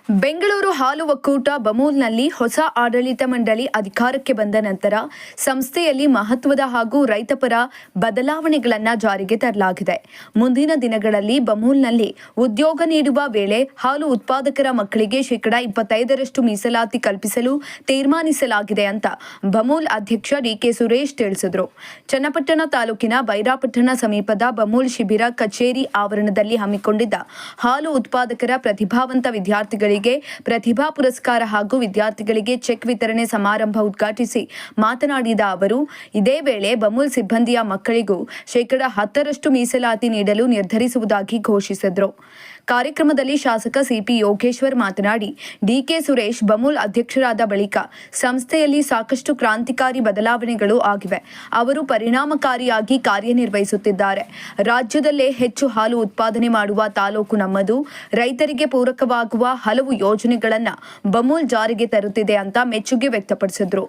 ಬೆಂಗಳೂರು ಹಾಲು ಒಕ್ಕೂಟ ಬಮೂಲ್ನಲ್ಲಿ ಹೊಸ ಆಡಳಿತ ಮಂಡಳಿ ಅಧಿಕಾರಕ್ಕೆ ಬಂದ ನಂತರ ಸಂಸ್ಥೆಯಲ್ಲಿ ಮಹತ್ವದ ಹಾಗೂ ರೈತಪರ ಬದಲಾವಣೆಗಳನ್ನು ಜಾರಿಗೆ ತರಲಾಗಿದೆ. ಮುಂದಿನ ದಿನಗಳಲ್ಲಿ ಬಮೂಲ್ನಲ್ಲಿ ಉದ್ಯೋಗ ನೀಡುವ ವೇಳೆ ಹಾಲು ಉತ್ಪಾದಕರ ಮಕ್ಕಳಿಗೆ ಶೇಕಡಾ 25% ಮೀಸಲಾತಿ ಕಲ್ಪಿಸಲು ತೀರ್ಮಾನಿಸಲಾಗಿದೆ ಅಂತ ಬಮೂಲ್ ಅಧ್ಯಕ್ಷ ಡಿ.ಕೆ. ಸುರೇಶ್ ತಿಳಿಸಿದರು. ಚನ್ನಪಟ್ಟಣ ತಾಲೂಕಿನ ಬೈರಾಪಟ್ಟಣ ಸಮೀಪದ ಬಮೂಲ್ ಶಿಬಿರ ಕಚೇರಿ ಆವರಣದಲ್ಲಿ ಹಮ್ಮಿಕೊಂಡಿದ್ದ ಹಾಲು ಉತ್ಪಾದಕರ ಪ್ರತಿಭಾವಂತ ವಿದ್ಯಾರ್ಥಿಗಳಿಗೆ ಪ್ರತಿಭಾ ಪುರಸ್ಕಾರ ಹಾಗೂ ವಿದ್ಯಾರ್ಥಿಗಳಿಗೆ ಚೆಕ್ ವಿತರಣೆ ಸಮಾರಂಭ ಉದ್ಘಾಟಿಸಿ ಮಾತನಾಡಿದ ಅವರು, ಇದೇ ವೇಳೆ ಬಮೂಲ್ ಸಿಬ್ಬಂದಿಯ ಮಕ್ಕಳಿಗೂ ಶೇಕಡಾ 10% ಮೀಸಲಾತಿ ನೀಡಲು ನಿರ್ಧರಿಸುವುದಾಗಿ ಘೋಷಿಸಿದರು. ಕಾರ್ಯಕ್ರಮದಲ್ಲಿ ಶಾಸಕ ಸಿಪಿ ಯೋಗೇಶ್ವರ್ ಮಾತನಾಡಿ, ಡಿ.ಕೆ. ಸುರೇಶ್ ಬಮೂಲ್ ಅಧ್ಯಕ್ಷರಾದ ಬಳಿಕ ಸಂಸ್ಥೆಯಲ್ಲಿ ಸಾಕಷ್ಟು ಕ್ರಾಂತಿಕಾರಿ ಬದಲಾವಣೆಗಳು ಆಗಿವೆ. ಅವರು ಪರಿಣಾಮಕಾರಿಯಾಗಿ ಕಾರ್ಯನಿರ್ವಹಿಸುತ್ತಿದ್ದಾರೆ. ರಾಜ್ಯದಲ್ಲೇ ಹೆಚ್ಚು ಹಾಲು ಉತ್ಪಾದನೆ ಮಾಡುವ ತಾಲೂಕು ನಮ್ಮದು. ರೈತರಿಗೆ ಪೂರಕವಾಗುವ ಹಲವು ಯೋಜನೆಗಳನ್ನು ಬಮೂಲ್ ಜಾರಿಗೆ ತರುತ್ತಿದೆ ಅಂತ ಮೆಚ್ಚುಗೆ ವ್ಯಕ್ತಪಡಿಸಿದರು.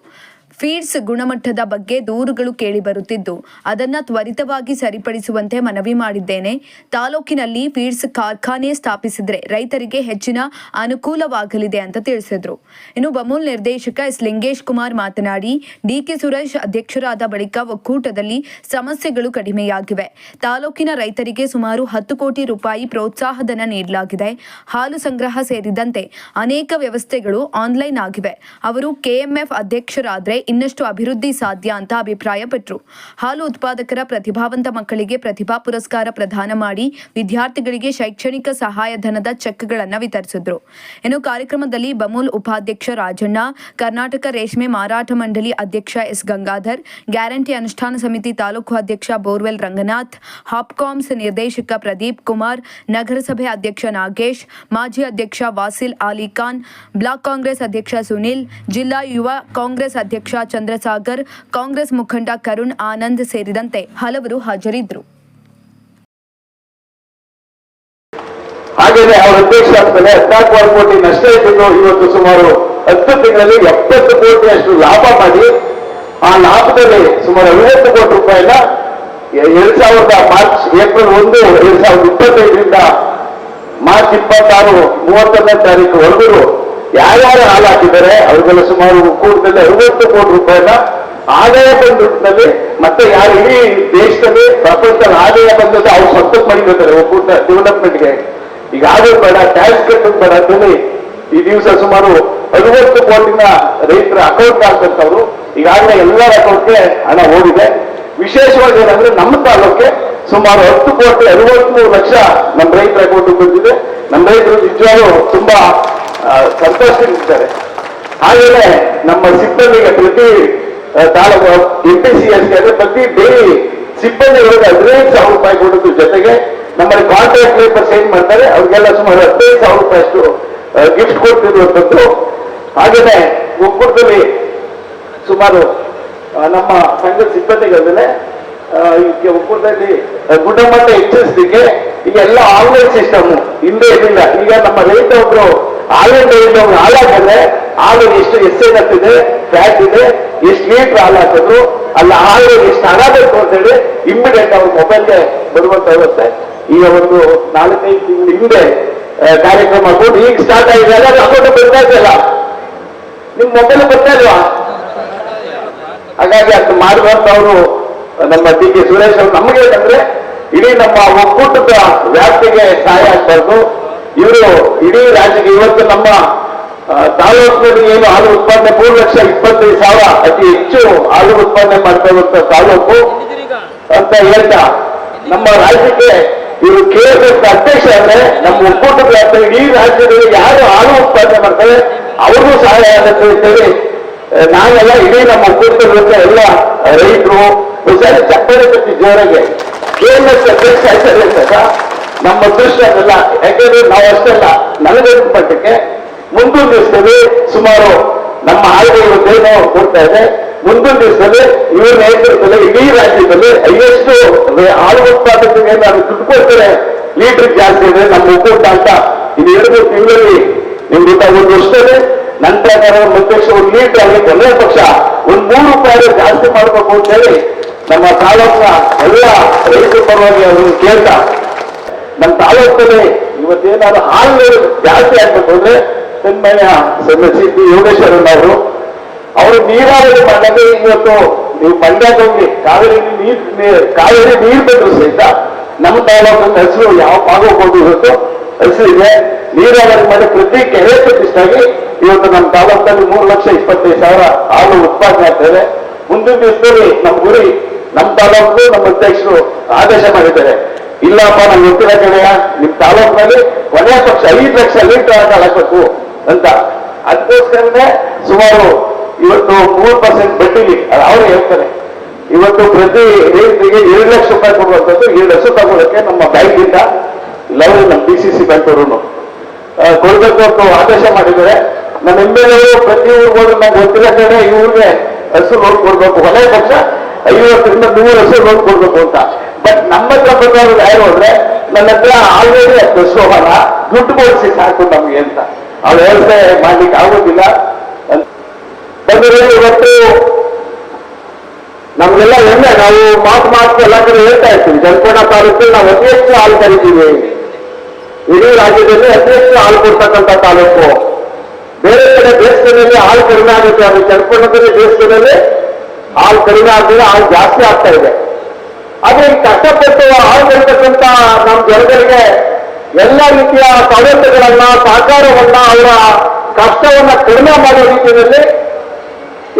ಫೀಡ್ಸ್ ಗುಣಮಟ್ಟದ ಬಗ್ಗೆ ದೂರುಗಳು ಕೇಳಿಬರುತ್ತಿದ್ದು, ಅದನ್ನು ತ್ವರಿತವಾಗಿ ಸರಿಪಡಿಸುವಂತೆ ಮನವಿ ಮಾಡಿದ್ದೇನೆ. ತಾಲೂಕಿನಲ್ಲಿ ಫೀಡ್ಸ್ ಕಾರ್ಖಾನೆ ಸ್ಥಾಪಿಸಿದರೆ ರೈತರಿಗೆ ಹೆಚ್ಚಿನ ಅನುಕೂಲವಾಗಲಿದೆ ಅಂತ ತಿಳಿಸಿದರು. ಇನ್ನು ಬಮೂಲ್ ನಿರ್ದೇಶಕ ಎಸ್. ಲಿಂಗೇಶ್ ಕುಮಾರ್ ಮಾತನಾಡಿ, ಡಿ.ಕೆ. ಸುರೇಶ್ ಅಧ್ಯಕ್ಷರಾದ ಬಳಿಕ ಒಕ್ಕೂಟದಲ್ಲಿ ಸಮಸ್ಯೆಗಳು ಕಡಿಮೆಯಾಗಿವೆ. ತಾಲೂಕಿನ ರೈತರಿಗೆ ಸುಮಾರು 10 ಕೋಟಿ ರೂಪಾಯಿ ಪ್ರೋತ್ಸಾಹಧನ ನೀಡಲಾಗಿದೆ. ಹಾಲು ಸಂಗ್ರಹ ಸೇರಿದಂತೆ ಅನೇಕ ವ್ಯವಸ್ಥೆಗಳು ಆನ್ಲೈನ್ ಆಗಿವೆ. ಅವರು ಕೆಎಂಎಫ್ ಅಧ್ಯಕ್ಷರಾದರೆ ಇನ್ನಷ್ಟು ಅಭಿವೃದ್ಧಿ ಸಾಧ್ಯ ಅಂತ ಅಭಿಪ್ರಾಯಪಟ್ಟರು. ಹಾಲು ಉತ್ಪಾದಕರ ಪ್ರತಿಭಾವಂತ ಮಕ್ಕಳಿಗೆ ಪ್ರತಿಭಾ ಪುರಸ್ಕಾರ ಪ್ರದಾನ ಮಾಡಿ ವಿದ್ಯಾರ್ಥಿಗಳಿಗೆ ಶೈಕ್ಷಣಿಕ ಸಹಾಯಧನದ ಚೆಕ್ಗಳನ್ನು ವಿತರಿಸಿದರು. ಇನ್ನು ಕಾರ್ಯಕ್ರಮದಲ್ಲಿ ಬಮೂಲ್ ಉಪಾಧ್ಯಕ್ಷ ರಾಜಣ್ಣ, ಕರ್ನಾಟಕ ರೇಷ್ಮೆ ಮಾರಾಟ ಮಂಡಳಿ ಅಧ್ಯಕ್ಷ ಎಸ್. ಗಂಗಾಧರ್, ಗ್ಯಾರಂಟಿ ಅನುಷ್ಠಾನ ಸಮಿತಿ ತಾಲೂಕು ಅಧ್ಯಕ್ಷ ಬೋರ್ವೆಲ್ ರಂಗನಾಥ್, ಹಾಪ್ಕಾಮ್ಸ್ ನಿರ್ದೇಶಕ ಪ್ರದೀಪ್ ಕುಮಾರ್, ನಗರಸಭೆ ಅಧ್ಯಕ್ಷ ನಾಗೇಶ್, ಮಾಜಿ ಅಧ್ಯಕ್ಷ ವಾಸಿಲ್ ಅಲಿ ಖಾನ್, ಬ್ಲಾಕ್ ಕಾಂಗ್ರೆಸ್ ಅಧ್ಯಕ್ಷ ಸುನಿಲ್, ಜಿಲ್ಲಾ ಯುವ ಕಾಂಗ್ರೆಸ್ ಅಧ್ಯಕ್ಷ ಚಂದ್ರಸಾಗರ್, ಕಾಂಗ್ರೆಸ್ ಮುಖಂಡ ಕರುಣ್ ಆನಂದ್ ಸೇರಿದಂತೆ ಹಲವರು ಹಾಜರಿದ್ದರು. ಹಾಗೆಯೇ ಅವರ ಅಧ್ಯಕ್ಷ ಆಗ್ತಾನೆ 14 ಕೋಟಿ ನಷ್ಟ ಇದ್ದು ಇವತ್ತು ಸುಮಾರು 10 ತಿಂಗಳಲ್ಲಿ 70 ಕೋಟಿಯಷ್ಟು ಲಾಭ ಮಾಡಿ, ಆ ಲಾಭದಲ್ಲಿ ಸುಮಾರು 50 ಕೋಟಿ ರೂಪಾಯಿನ 2000 ಏಪ್ರಿಲ್ 1, 2025ರಿಂದ ಮಾರ್ಚ್ 26, 31ನೇ ತಾರೀಕು ವರೆಗೂ ಯಾರ್ಯಾರು ಹಾಲು ಹಾಕಿದ್ದಾರೆ ಅವ್ರಿಗೆಲ್ಲ ಸುಮಾರು ಒಕ್ಕೂಟದಲ್ಲಿ 60 ಕೋಟಿ ರೂಪಾಯಿನ ಆದಾಯ ಬಂದಲ್ಲಿ, ಮತ್ತೆ ಯಾರು ಇಡೀ ದೇಶದಲ್ಲಿ ಪ್ರಪಂಚದಲ್ಲಿ ಆದಾಯ ಬಂದದ್ದು ಅವ್ರು ಸ್ವಂತಕ್ಕೆ ಮಾಡಿಕೊಳ್ತಾರೆ ಒಕ್ಕೂಟ ಡೆವಲಪ್ಮೆಂಟ್ಗೆ. ಈಗ ಆದರೂ ಬೇಡ, ಟ್ಯಾಕ್ಸ್ ಕಟ್ಟೋದು ಬೇಡ ಅಂತೇಳಿ ಈ ದಿವಸ ಸುಮಾರು 60 ಕೋಟಿನ ರೈತರ ಅಕೌಂಟ್ ಹಾಕಂತವ್ರು ಈಗಾಗಲೇ ಎಲ್ಲರ ಅಕೌಂಟ್ಗೆ ಹಣ ಹೋಗಿದೆ. ವಿಶೇಷವಾಗಿ ಏನಂದ್ರೆ ನಮ್ಮ ತಾಲೂಕಿಗೆ ಸುಮಾರು 10 ಕೋಟಿ 63 ಲಕ್ಷ ನಮ್ಮ ರೈತರ ಅಕೌಂಟ್ ಬಂದಿದೆ. ನಮ್ಮ ರೈತರು ನಿಜವಾಗ್ಲೂ ತುಂಬಾ ಸಂತೋಷದಿಂದಿದ್ದಾರೆ. ಹಾಗೆಯೇ ನಮ್ಮ ಸಿಬ್ಬಂದಿಗೆ ಪ್ರತಿ ತಾಲೂಕು MPCSಗೆ ಅಂದ್ರೆ ಪ್ರತಿ ಡೈಲಿ ಸಿಬ್ಬಂದಿಗಳಿಗೆ 15,000 ರೂಪಾಯಿ ಕೊಡೋದ್ರ ಜೊತೆಗೆ ನಮ್ಮಲ್ಲಿ ಕಾಂಟ್ರಾಕ್ಟ್ ಲೇಬರ್ ಸೈನ್ ಮಾಡ್ತಾರೆ, ಅವ್ರಿಗೆಲ್ಲ ಸುಮಾರು 15,000 ರೂಪಾಯಿಷ್ಟು ಗಿಫ್ಟ್ ಕೊಡ್ತಿರುವಂಥದ್ದು. ಹಾಗೆಯೇ ಒಕ್ಕೂಟದಲ್ಲಿ ಸುಮಾರು ನಮ್ಮ ಸಂಘದ ಸಿಬ್ಬಂದಿಗಳೇ ಒಕ್ಕೂಟದಲ್ಲಿ ಗುಣಮಟ್ಟ ಹೆಚ್ಚಿಸಲಿಕ್ಕೆ ಈಗ ಎಲ್ಲ ಆನ್ಲೈನ್ ಸಿಸ್ಟಮ್ ಹಿಂದೆ ಇರಲಿಲ್ಲ. ಈಗ ನಮ್ಮ ರೈತ ಒಬ್ರು ಆನ್ಲೈನ್ ಹಾಲಾಕಿದ್ರೆ ಹಾಲು ಎಷ್ಟು ಎಸ್ಸೇನ್ ಆಗ್ತಿದೆ, ಫ್ಯಾಟ್ ಇದೆ, ಎಷ್ಟು ಲೀಟರ್ ಹಾಲು ಹಾಕಿದ್ರು, ಅಲ್ಲ ಹಾಲು ಎಷ್ಟು ಹಣ ಬೇಕು ಅಂತೇಳಿ ಇಮ್ಮಿಡಿಯೇಟ್ ಅವ್ರ ಮೊಬೈಲ್ಗೆ ಬರುವಂತ ವ್ಯವಸ್ಥೆ ಈಗ ಒಂದು 4-5 ತಿಂಗಳ ಹಿಂದೆ ಕಾರ್ಯಕ್ರಮ ಕೊಟ್ಟು ಈಗ ಸ್ಟಾರ್ಟ್ ಆಗಿದೆ. ಅಕೌಂಟ್ ಬರ್ತಾ ಇದೆಯಲ್ಲ, ನಿಮ್ ಮೊಬೈಲ್ ಬರ್ತಾ ಇಲ್ವಾ? ಹಾಗಾಗಿ ಅದು ಮಾಡುವಂತವ್ರು ನಮ್ಮ ಡಿ.ಕೆ. ಸುರೇಶ್ ಅವರು ನಮಗೆ ಏನಂದ್ರೆ ಇಡೀ ನಮ್ಮ ಒಕ್ಕೂಟದ ವ್ಯಾಪ್ತಿಗೆ ಸಹಾಯ ಆಗ್ಬಾರ್ದು. ಇವರು ಇಡೀ ರಾಜ್ಯಕ್ಕೆ ಇವತ್ತು ನಮ್ಮ ತಾಲೂಕಿನಲ್ಲಿ ಏನು ಹಾಲು ಉತ್ಪಾದನೆ 3,25,000 ಅತಿ ಹೆಚ್ಚು ಹಾಲು ಉತ್ಪಾದನೆ ಮಾಡ್ತಾ ಇರುವಂತ ತಾಲೂಕು ಅಂತ ಹೇಳ್ತಾ ನಮ್ಮ ರಾಜ್ಯಕ್ಕೆ ಇವರು KFF ಅಧ್ಯಕ್ಷ ಅಂದ್ರೆ ನಮ್ಮ ಒಕ್ಕೂಟದ ವ್ಯಾಪ್ತಿ ಇಡೀ ರಾಜ್ಯದಲ್ಲಿ ಯಾರು ಹಾಲು ಉತ್ಪಾದನೆ ಮಾಡ್ತಾರೆ ಅವ್ರಿಗೂ ಸಹಾಯ ಆಗುತ್ತೆ ಅಂತೇಳಿ ನಾವೆಲ್ಲ ಇಡೀ ನಮ್ಮ ಒಕ್ಕೂಟದ ಎಲ್ಲ ರೈತರು ಒಂದ್ಸಾರಿ ಚಪ್ಪಲಿ ತಪ್ಪಿ ಜೋರಾಗೆ KFF ಅಧ್ಯಕ್ಷ ಆಯ್ತಾರೆ ಅಂತ ನಮ್ಮ ಅದೃಷ್ಟ ಅದಲ್ಲ. ಯಾಕೆಂದ್ರೆ ನಾವು ಅಷ್ಟೆಲ್ಲ ನನಗೆ ಮಟ್ಟಕ್ಕೆ ಮುಂದಿನ ದಿವಸದಲ್ಲಿ ಸುಮಾರು ನಮ್ಮ ಹಾಳುಗಳು ಏನೋ ಕೊಡ್ತಾ ಇದೆ. ಮುಂದಿನ ದಿವಸದಲ್ಲಿ ಇವರ ನೇತೃತ್ವದಲ್ಲಿ ಇಡೀ ರಾಜ್ಯದಲ್ಲಿ ಹೈಯೆಸ್ಟ್ ಹಾಲು ಉತ್ಪಾದಕರಿಗೆ ನಾವು ದುಡ್ಡು ಕೊಡ್ತಾರೆ, ಲೀಟರ್ ಜಾಸ್ತಿ ಇದೆ ನಮ್ಮ ಒಕ್ಕೂಟ ಅಂತ. ಇದು 2 ತಿಂಗಳಲ್ಲಿ ನಿಮ್ಗೆ 1 ವರ್ಷದಲ್ಲಿ ನಂತರ ಅಧ್ಯಕ್ಷ 1 ಲೀಟರ್ ಆಗಿ ಕೊನೆಯ ಪಕ್ಷ 3 ರೂಪಾಯಿ ಜಾಸ್ತಿ ಮಾಡಬೇಕು ಅಂತ ಹೇಳಿ ನಮ್ಮ ತಾಲೂಕಿನ ಎಲ್ಲ ರೈತರ ಪರವಾಗಿ ಅದನ್ನು ಕೇಳ್ತಾ ನಮ್ಮ ತಾಲೂಕಲ್ಲಿ ಇವತ್ತೇನಾದ್ರು ಹಾಲು ಜಾಸ್ತಿ ಆಗ್ಬೇಕು ಅಂದ್ರೆ ತನ್ಮಯ ಸಿ ಯೋಗೇಶ್ವರನ್ ಅವರು ನೀರಾವರಿ ಮಾಡದೆ ಇವತ್ತು ನೀವು ಮಂಡ್ಯಕ್ಕೆ ಹೋಗಿ ಕಾವೇರಿ ನೀರು ಬಂದ್ರು ಸಹಿತ ನಮ್ಮ ತಾಲೂಕಿನ ಹೆಸರು ಯಾವ ಆಗೋಗ್ಬೋದು ಇವತ್ತು ಹೆಸರಿಗೆ ನೀರಾವರಿ ಮಾಡಿ ಪ್ರತಿ ಕೆರೆ ಪ್ರತಿಷ್ಠಾಗಿ ಇವತ್ತು ನಮ್ಮ ತಾಲೂಕಿನಲ್ಲಿ 3,25,000 ಹಾಲು ಉತ್ಪಾದನೆ ಆಗ್ತದೆ. ಮುಂದಿನ ದಿವಸದಲ್ಲಿ ನಮ್ಮ ಗುರಿ ನಮ್ಮ ತಾಲೂಕು ನಮ್ಮ ಅಧ್ಯಕ್ಷರು ಆದೇಶ ಮಾಡಿದ್ದಾರೆ, ಇಲ್ಲಪ್ಪ ನಮ್ಗೆ ಗೊತ್ತಿಲ್ಲ ಕಡೆಯ ನಿಮ್ಮ ತಾಲೂಕಿನಲ್ಲಿ ಕೊನೆಯ ಪಕ್ಷ 5 ಲಕ್ಷ ಲೀಟರ್ ಹಾಕಬೇಕು ಅಂತ. ಅದಕ್ಕೋಸ್ಕರನೇ ಸುಮಾರು ಇವತ್ತು 3% ಬಡ್ಡಿಲಿ ಅವರು ಹೇಳ್ತಾರೆ. ಇವತ್ತು ಪ್ರತಿ ರೈತರಿಗೆ 7 ಲಕ್ಷ ರೂಪಾಯಿ ಕೊಡುವಂಥದ್ದು 7 ಲಕ್ಷ ತಗೊಳ್ಳೋಕೆ ನಮ್ಮ ಬ್ಯಾಂಕಿಂದ ಎಲ್ಲರೂ ನಮ್ಮ DCC ಬ್ಯಾಂಕ್ ಅವರು ಕೊಡಬೇಕು ಅಂತ ಆದೇಶ ಮಾಡಿದ್ದಾರೆ. ನಮ್ಮ MLA ಪ್ರತಿ ಊರಿಗೆ ಹೋದ್ರೆ ನಮ್ಗೆ ಗೊತ್ತಿಲ್ಲ ಕಡೆ ಈ ಊರಿಗೆ ಹಸು ಲೋನ್ ಕೊಡ್ಬೇಕು, ಕೊನೆಯ ಪಕ್ಷ 50ರಿಂದ 100 ಹಸು ಲೋನ್ ಕೊಡ್ಬೇಕು ಅಂತ. ಬಟ್ ನಮ್ಮ ಹತ್ರ ಬಂದವರು ಯಾರು ಹೋದ್ರೆ ನನ್ನ ಹತ್ರ ಆಲ್ರೆಡಿ ಹಸು ಹೋಗಲ್ಲ, ದುಡ್ಡು ಕೊಡಿಸಿ ಸಾಕು ನಮ್ಗೆ ಅಂತ ಅವ್ರು ವ್ಯವಸ್ಥೆ ಮಾಡ್ಲಿಕ್ಕೆ ಆಗೋದಿಲ್ಲ. ಬಂದರೆ ಇವತ್ತು ನಮ್ಗೆಲ್ಲ ಹೆಮ್ಮೆ, ನಾವು ಮಾತು ಎಲ್ಲ ಕಡೆ ಹೇಳ್ತಾ ಇರ್ತೀವಿ, ಜಲಪುರ ತಾಲೂಕು ನಾವು ಅತಿ ಹೆಚ್ಚು ಹಾಲು ಕರಿತೀವಿ, ಇಡೀ ರಾಜ್ಯದಲ್ಲಿ ಅತಿ ಹೆಚ್ಚು ಹಾಲು ಕೊಡ್ತಕ್ಕಂಥ ತಾಲೂಕು. ಬೇರೆ ಕಡೆ ದೇಶದಲ್ಲಿ ಹಾಲು ಕಡಿಮೆ ಆಗುತ್ತೆ, ಅದು ಜಲಪುರದಲ್ಲಿ ದೇಶದಲ್ಲಿ ಹಾಲು ಕಡಿಮೆ ಆಗಿದ್ರೆ ಹಾಲು ಜಾಸ್ತಿ ಆಗ್ತಾ ಇದೆ. ಆದ್ರೆ ಈ ಕಷ್ಟಪಟ್ಟು ಹಾಲು ಕರಿತಕ್ಕಂಥ ನಮ್ಮ ಜನಗಳಿಗೆ ಎಲ್ಲ ರೀತಿಯ ಸವಲತ್ತುಗಳನ್ನ ಸಹಕಾರವನ್ನ ಅವರ ಕಷ್ಟವನ್ನ ಕಡಿಮೆ ಮಾಡೋ ರೀತಿಯಲ್ಲಿ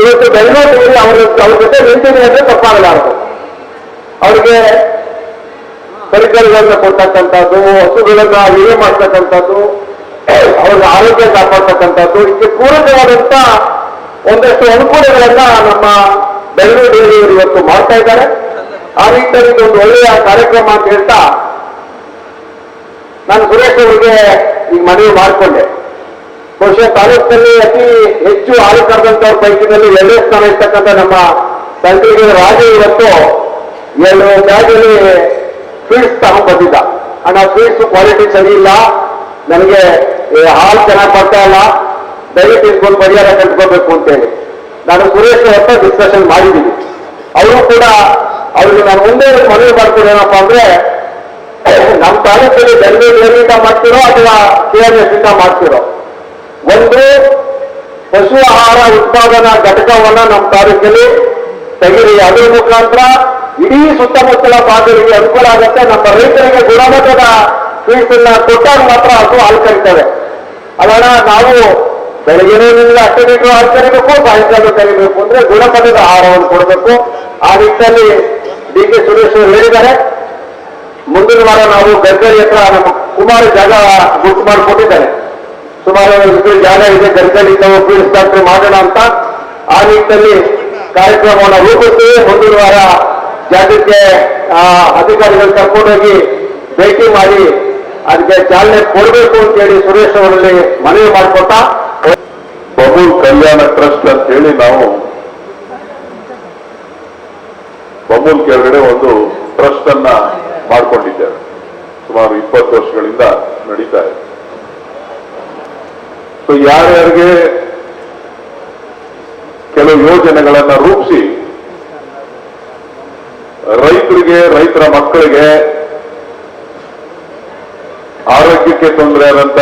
ಇವತ್ತು ಬೆಂಗಳೂರಿನಲ್ಲಿ ಅವ್ರ ಜೊತೆ ನಿಂತಿದೆ ಅಂದ್ರೆ ತಪ್ಪಾಗಲಾರದು. ಅವರಿಗೆ ಪರಿಕರಗಳನ್ನ ಕೊಡ್ತಕ್ಕಂಥದ್ದು, ಹಸುಗಳನ್ನ ವಿಮೆ ಮಾಡ್ತಕ್ಕಂಥದ್ದು, ಅವ್ರಿಗೆ ಆರೋಗ್ಯ ಕಾಪಾಡ್ತಕ್ಕಂಥದ್ದು, ಇದಕ್ಕೆ ಪೂರಕವಾದಂತ ಒಂದಷ್ಟು ಅನುಕೂಲಗಳನ್ನ ನಮ್ಮ ಬೆಂಗಳೂರಿನಲ್ಲಿ ಇವತ್ತು ಮಾಡ್ತಾ ಇದ್ದಾರೆ. ಆ ನಿಟ್ಟಿನಲ್ಲಿ ಒಂದು ಒಳ್ಳೆಯ ಕಾರ್ಯಕ್ರಮ ಅಂತ ಹೇಳ್ತಾ ನಾನು ಸುರೇಶ್ ಅವರಿಗೆ ಈಗ ಮನವಿ ಮಾಡಿಕೊಂಡೆ. ಬಹುಶಃ ತಾಲೂಕಿನಲ್ಲಿ ಅತಿ ಹೆಚ್ಚು ಹಾಲು ಕರೆದಂತವ್ರ ಪೈಕಿನಲ್ಲಿ 2ನೇ ಸ್ಥಾನ ಇರ್ತಕ್ಕಂಥ ನಮ್ಮ ಸಂಕಲಿಗೆ ರಾಜು ಇವತ್ತು 2 ಬ್ಯಾಗಲ್ಲಿ ಸ್ವೀಟ್ಸ್ ತಗೊಂಡ್ಬಂದಿದ್ದ. ಅಣ್ಣ ಸ್ವೀಟ್ಸ್ ಕ್ವಾಲಿಟಿ ಸರಿ ಇಲ್ಲ, ನನಗೆ ಹಾಲು ಚೆನ್ನಾಗಿ ಬರ್ತಾ ಇಲ್ಲ, ದಯವಿಟ್ಟು ಇಟ್ಕೊಂಡು ಪರಿಹಾರ ಕಟ್ಕೋಬೇಕು ಅಂತೇಳಿ ನಾನು ಸುರೇಶ್ ಹತ್ರ ಡಿಸ್ಕಷನ್ ಮಾಡಿದ್ದೀನಿ. ಅವರು ಕೂಡ ಅವ್ರಿಗೆ ನಾನು ಮುಂದೆ ಮನವಿ ಮಾಡ್ತೀನಿ ಏನಪ್ಪಾ ಅಂದ್ರೆ, ನಮ್ಮ ತಾಲೂಕಲ್ಲಿ ಬೆಂಗಳೂರಿನಿಂದ ಮಾಡ್ತಿರೋ ಅಥವಾ KRS ಇಂದ ಮಾಡ್ತಿರೋ ಒಂದು ಪಶು ಆಹಾರ ಉತ್ಪಾದನಾ ಘಟಕವನ್ನ ನಮ್ಮ ತಾಲೂಕಲ್ಲಿ ತೆಗಿರಿ. ಅದರ ಮುಖಾಂತರ ಇಡೀ ಸುತ್ತಮುತ್ತಲ ಭಾಗಗಳಿಗೆ ಅನುಕೂಲ ಆಗುತ್ತೆ. ನಮ್ಮ ರೈತರಿಗೆ ಗುಣಮಟ್ಟದ ಸ್ವೀಟ್ಸ್ ಅನ್ನ ಕೊಟ್ಟಾಗ ಮಾತ್ರ ಹಸು ಹಾಲು ಕರಿತವೆ. ಅದನ್ನ ನಾವು ಬೆಳಗಿನಿಂದ 10 ಲೀಟರ್ ಹಾಲು ಕರಿಬೇಕು, ಸಾಯಂಕಾಲ ಕರಿಬೇಕು ಅಂದ್ರೆ ಗುಣಮಟ್ಟದ ಆಹಾರವನ್ನು ಕೊಡಬೇಕು. ಆ ನಿಟ್ಟಿನಲ್ಲಿ DK ಸುರೇಶ್ ಅವರು ಹೇಳಿದ್ದಾರೆ. ಮುಂದಿನ ವಾರ ನಾವು ಗರ್ಗರಿ ಹತ್ರ ನಮ್ಮ ಕುಮಾರ್ ಜಾಗ ಬುಕ್ ಮಾಡಿಕೊಟ್ಟಿದ್ದಾರೆ. ಸುಮಾರು ಜಾಗ ಇದೆ, ಗರ್ಗರಿ ನಾವು ಫೀಲ್ಡ್ ಫ್ಯಾಕ್ಟರಿ ಮಾಡೋಣ ಅಂತ. ಆ ನಿಟ್ಟಿನಲ್ಲಿ ಕಾರ್ಯಕ್ರಮವನ್ನು ರೂಪಿಸ್ತೀವಿ. ಮುಂದಿನ ವಾರ ಜಾಗಕ್ಕೆ ಅಧಿಕಾರಿಗಳು ಕರ್ಕೊಂಡೋಗಿ ಭೇಟಿ ಮಾಡಿ ಅದಕ್ಕೆ ಚಾಲನೆ ಕೊಡಬೇಕು ಅಂತೇಳಿ ಸುರೇಶ್ ಅವರಲ್ಲಿ ಮನವಿ ಮಾಡಿಕೊಟ್ಟ. ಬಮೂಲ್ ಕಲ್ಯಾಣ ಟ್ರಸ್ಟ್ ಅಂತ ಹೇಳಿ ನಾವು ಬಮೂಲ್ ಕೆಳಗಡೆ ಒಂದು ಟ್ರಸ್ಟ್ ಅನ್ನ ಮಾಡಿಕೊಂಡಿದ್ದೇವೆ. ಸುಮಾರು 20 ವರ್ಷಗಳಿಂದ ನಡೀತಾ ಇದೆ. ಸೊ ಯಾರ್ಯಾರಿಗೆ ಕೆಲವು ಯೋಜನೆಗಳನ್ನ ರೂಪಿಸಿ ರೈತರಿಗೆ, ರೈತರ ಮಕ್ಕಳಿಗೆ ಆರೋಗ್ಯಕ್ಕೆ ತೊಂದರೆ ಆದಂತ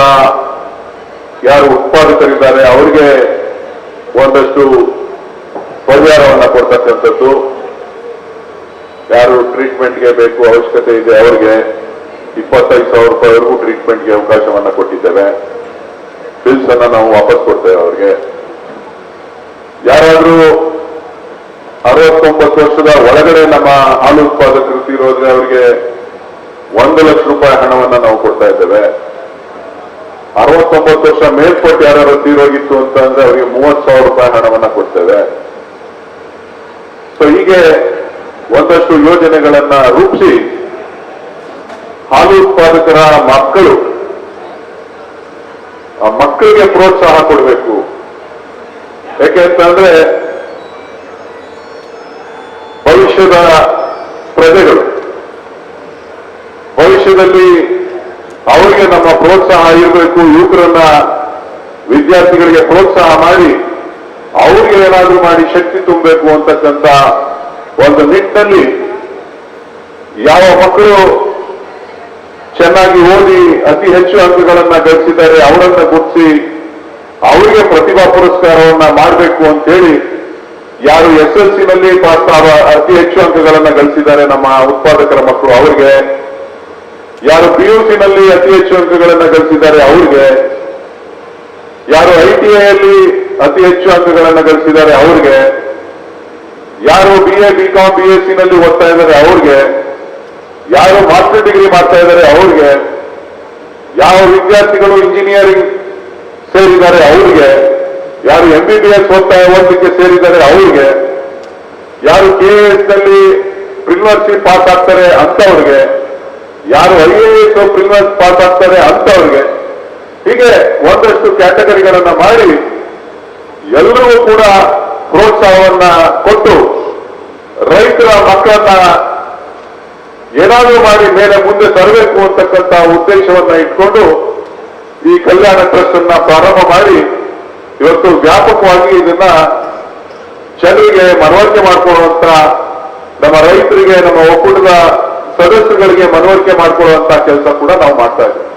ಯಾರು ಉತ್ಪಾದಕರಿದ್ದಾರೆ ಅವರಿಗೆ ಒಂದಷ್ಟು ಪರಿಹಾರವನ್ನ ಕೊಡ್ತಕ್ಕಂಥದ್ದು, ಯಾರು ಟ್ರೀಟ್ಮೆಂಟ್ಗೆ ಬೇಕು ಅವಶ್ಯಕತೆ ಇದೆ ಅವರಿಗೆ 25,000 ರೂಪಾಯಿವರೆಗೂ ಟ್ರೀಟ್ಮೆಂಟ್ಗೆ ಅವಕಾಶವನ್ನ ಕೊಟ್ಟಿದ್ದೇವೆ. ಬಿಲ್ಸ್ ಅನ್ನ ನಾವು ವಾಪಸ್ ಕೊಡ್ತೇವೆ ಅವರಿಗೆ. ಯಾರಾದ್ರೂ 69 ವರ್ಷದ ಒಳಗಡೆ ನಮ್ಮ ಹಾಲು ಉತ್ಪಾದಕರು ತೀರೋದ್ರೆ ಅವರಿಗೆ 1 ಲಕ್ಷ ರೂಪಾಯಿ ಹಣವನ್ನ ನಾವು ಕೊಡ್ತಾ ಇದ್ದೇವೆ. 69 ವರ್ಷ ಮೇಲ್ಪಟ್ಟು ಯಾರು ತೀರೋಗಿತ್ತು ಅಂತ ಅಂದ್ರೆ ಅವರಿಗೆ 30,000 ರೂಪಾಯಿ ಹಣವನ್ನ ಕೊಡ್ತೇವೆ. ಸೊ ಹೀಗೆ ಒಂದಷ್ಟು ಯೋಜನೆಗಳನ್ನ ರೂಪಿಸಿ ಹಾಲು ಉತ್ಪಾದಕರ ಮಕ್ಕಳು, ಆ ಮಕ್ಕಳಿಗೆ ಪ್ರೋತ್ಸಾಹ ಕೊಡಬೇಕು. ಯಾಕೆಂತಂದ್ರೆ ಭವಿಷ್ಯದ ಪ್ರಜೆಗಳು, ಭವಿಷ್ಯದಲ್ಲಿ ಅವರಿಗೆ ನಮ್ಮ ಪ್ರೋತ್ಸಾಹ ಇರಬೇಕು. ಯುವಕರನ್ನ, ವಿದ್ಯಾರ್ಥಿಗಳಿಗೆ ಪ್ರೋತ್ಸಾಹ ಮಾಡಿ ಅವ್ರಿಗೆ ಏನಾದ್ರೂ ಮಾಡಿ ಶಕ್ತಿ ತುಂಬಬೇಕು ಅಂತಕ್ಕಂಥ ಒಂದು ನಿಟ್ಟಿನಲ್ಲಿ ಯಾವ ಮಕ್ಕಳು ಚೆನ್ನಾಗಿ ಓದಿ ಅತಿ ಹೆಚ್ಚು ಅಂಕಗಳನ್ನ ಗಳಿಸಿದ್ದಾರೆ ಅವರನ್ನ ಗುರುತಿಸಿ ಪುರಸ್ಕಾರವನ್ನ ಮಾಡಬೇಕು ಅಂತೇಳಿ ಯಾರು SSLC ನಲ್ಲಿ ಅತಿ ಹೆಚ್ಚು ಅಂಕಗಳನ್ನ ಗಳಿಸಿದ್ದಾರೆ ನಮ್ಮ ಉತ್ಪಾದಕರ ಮಕ್ಕಳು ಅವ್ರಿಗೆ, ಯಾರು PUC ನಲ್ಲಿ ಅತಿ ಹೆಚ್ಚು ಅಂಕಗಳನ್ನ ಗಳಿಸಿದ್ದಾರೆ ಅವ್ರಿಗೆ, ಯಾರು ITI ಅಲ್ಲಿ ಅತಿ ಹೆಚ್ಚು ಅಂಕಗಳನ್ನ ಗಳಿಸಿದ್ದಾರೆ ಅವ್ರಿಗೆ, ಯಾರು BA BCom BSc ನಲ್ಲಿ ಓದ್ತಾ ಇದ್ದಾರೆ ಅವ್ರಿಗೆ, ಯಾರು ಮಾಸ್ಟರ್ ಡಿಗ್ರಿ ಮಾಡ್ತಾ ಇದ್ದಾರೆ ಅವ್ರಿಗೆ, ಯಾವ ವಿದ್ಯಾರ್ಥಿಗಳು ಇಂಜಿನಿಯರಿಂಗ್ ಸೇರಿದ್ದಾರೆ ಅವ್ರಿಗೆ, ಯಾರು MBBS ಓದಲಿಕ್ಕೆ ಸೇರಿದ್ದಾರೆ ಅವ್ರಿಗೆ, ಯಾರು KAS ನಲ್ಲಿ ಪ್ರಿಲಿಮಿನರಿ ಪಾಸ್ ಆಗ್ತಾರೆ ಅಂತವ್ರಿಗೆ, ಯಾರು IAS ಪ್ರಿಲಿಮಿನರಿ ಪಾಸ್ ಆಗ್ತಾರೆ ಅಂತವ್ರಿಗೆ, ಹೀಗೆ ಒಂದಷ್ಟು ಕ್ಯಾಟಗರಿಗಳನ್ನ ಮಾಡಿ ಎಲ್ಲರಿಗೂ ಕೂಡ ಪ್ರೋತ್ಸಾಹವನ್ನ ಕೊಟ್ಟು ರೈತರ ಮಕ್ಕಳನ್ನ ಏನಾದರೂ ಮಾಡಿ ಮೇಲೆ ಮುಂದೆ ತರಬೇಕು ಅಂತಕ್ಕಂಥ ಉದ್ದೇಶವನ್ನ ಇಟ್ಕೊಂಡು ಈ ಕಲ್ಯಾಣ ಟ್ರಸ್ಟ್ ಅನ್ನ ಪ್ರಾರಂಭ ಮಾಡಿ ಇವತ್ತು ವ್ಯಾಪಕವಾಗಿ ಇದನ್ನ ಜನರಿಗೆ ಮನವರಿಕೆ ಮಾಡಿಕೊಳ್ಳುವಂತ, ನಮ್ಮ ರೈತರಿಗೆ, ನಮ್ಮ ಒಕ್ಕೂಟದ ಸದಸ್ಯರುಗಳಿಗೆ ಮನವರಿಕೆ ಮಾಡಿಕೊಳ್ಳುವಂತ ಕೆಲಸ ಕೂಡ ನಾವು ಮಾಡ್ತಾ ಇದ್ದೇವೆ.